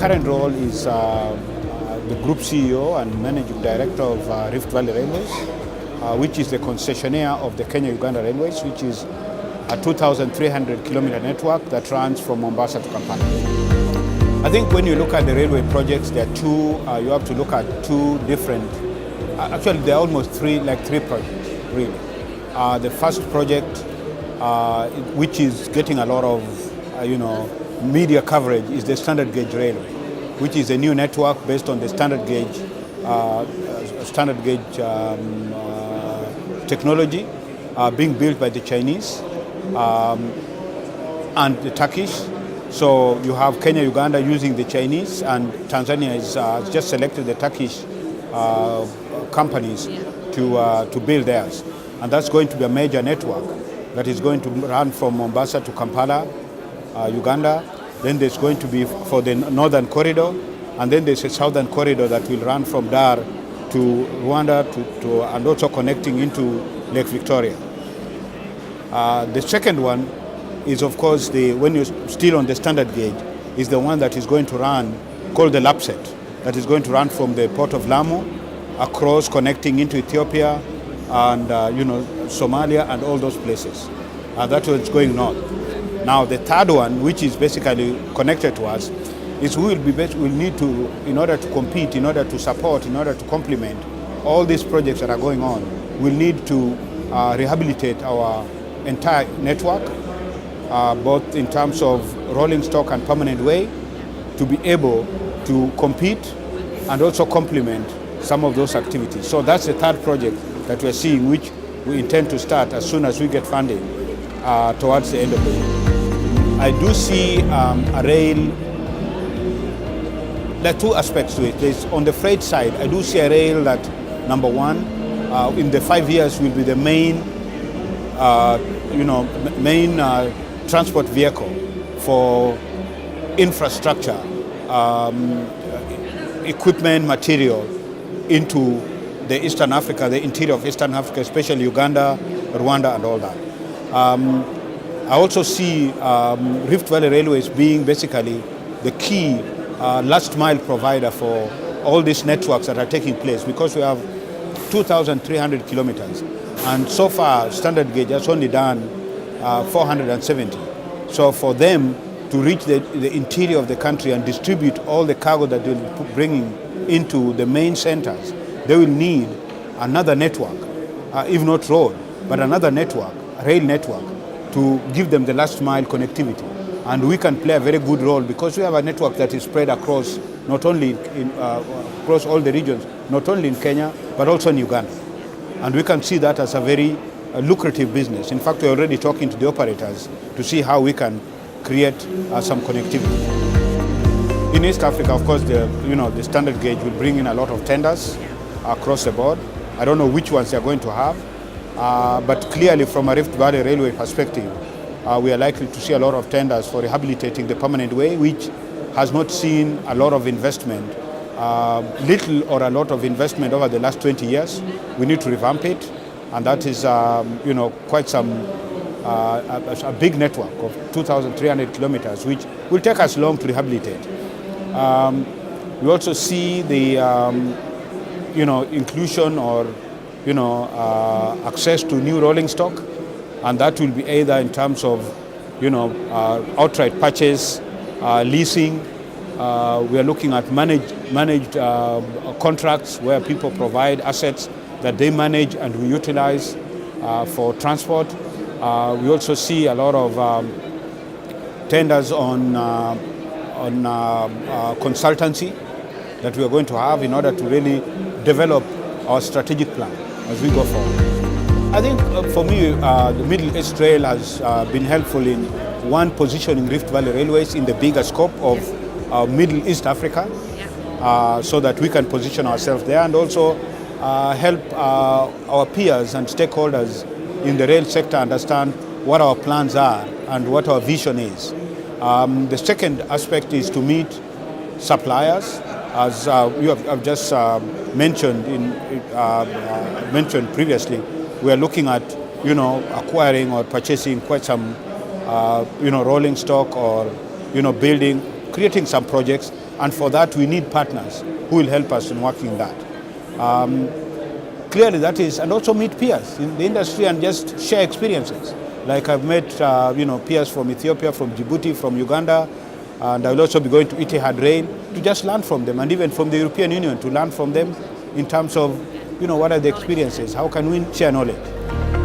current role is the Group CEO and Managing Director of Rift Valley Railways, which is the concessionaire of the Kenya-Uganda Railways, which is a 2,300 kilometer network that runs from Mombasa to Kampala. I think when you look at the railway projects, there are two, you have to look at two different, actually there are almost three projects, really. The first project, which is getting a lot of, media coverage, is the standard gauge railway, which is a new network based on the standard gauge technology being built by the Chinese and the Turkish. So you have Kenya, Uganda using the Chinese, and Tanzania is just selected the Turkish companies to build theirs. And that's going to be a major network that is going to run from Mombasa to Kampala, Uganda. Then there's going to be for the northern corridor, and then there's a southern corridor that will run from Dar to Rwanda and also connecting into Lake Victoria. The second one is, of course, when you're still on the standard gauge, is the one that is going to run, called the LAPSET, that is going to run from the port of Lamu across, connecting into Ethiopia and Somalia and all those places. That's what's going north. Now the third one, which is basically connected to us, is we'll need to, in order to compete, in order to support, in order to complement all these projects that are going on, we'll need to rehabilitate our entire network, both in terms of rolling stock and permanent way, to be able to compete and also complement some of those activities. So that's the third project that we're seeing, which we intend to start as soon as we get funding towards the end of the year. I do see a rail. There are two aspects to it. There's, on the freight side, I do see a rail that, number one, in the 5 years will be the main, transport vehicle for infrastructure, equipment, material into the Eastern Africa, the interior of Eastern Africa, especially Uganda, Rwanda, and all that. I also see Rift Valley Railways being basically the key last mile provider for all these networks that are taking place, because we have 2,300 kilometers, and so far standard gauge has only done 470. So for them to reach the interior of the country and distribute all the cargo that they'll be bringing into the main centers, they will need another network, if not road, but another network, a rail network, to give them the last mile connectivity. And we can play a very good role because we have a network that is spread across not only across all the regions, not only in Kenya, but also in Uganda. And we can see that as a very lucrative business. In fact, we're already talking to the operators to see how we can create some connectivity. In East Africa, of course, the standard gauge will bring in a lot of tenders across the board. I don't know which ones they're going to have, but clearly from a Rift Valley Railway perspective, we are likely to see a lot of tenders for rehabilitating the permanent way, which has not seen a lot of investment, little or a lot of investment over the last 20 years. We need to revamp it, and that is, quite some, a big network of 2,300 kilometers, which will take us long to rehabilitate. We also see the, inclusion or, access to new rolling stock, and that will be either in terms of, outright purchase, leasing. We are looking at managed contracts where people provide assets that they manage and we utilize for transport. We also see a lot of tenders on consultancy that we are going to have in order to really develop our strategic plan as we go forward. I think for me, the Middle East Rail has been helpful in, one, positioning Rift Valley Railways in the bigger scope of Middle East Africa, so that we can position ourselves there, and also help our peers and stakeholders in the rail sector understand what our plans are and what our vision is. The second aspect is to meet suppliers, as you have just mentioned previously. We are looking at, acquiring or purchasing quite some, rolling stock or, creating some projects. And for that, we need partners who will help us in working that. Clearly that is, and also meet peers in the industry and just share experiences. Like I've met peers from Ethiopia, from Djibouti, from Uganda, and I will also be going to Etihad Rail to just learn from them, and even from the European Union to learn from them in terms of what are the experiences, how can we share knowledge.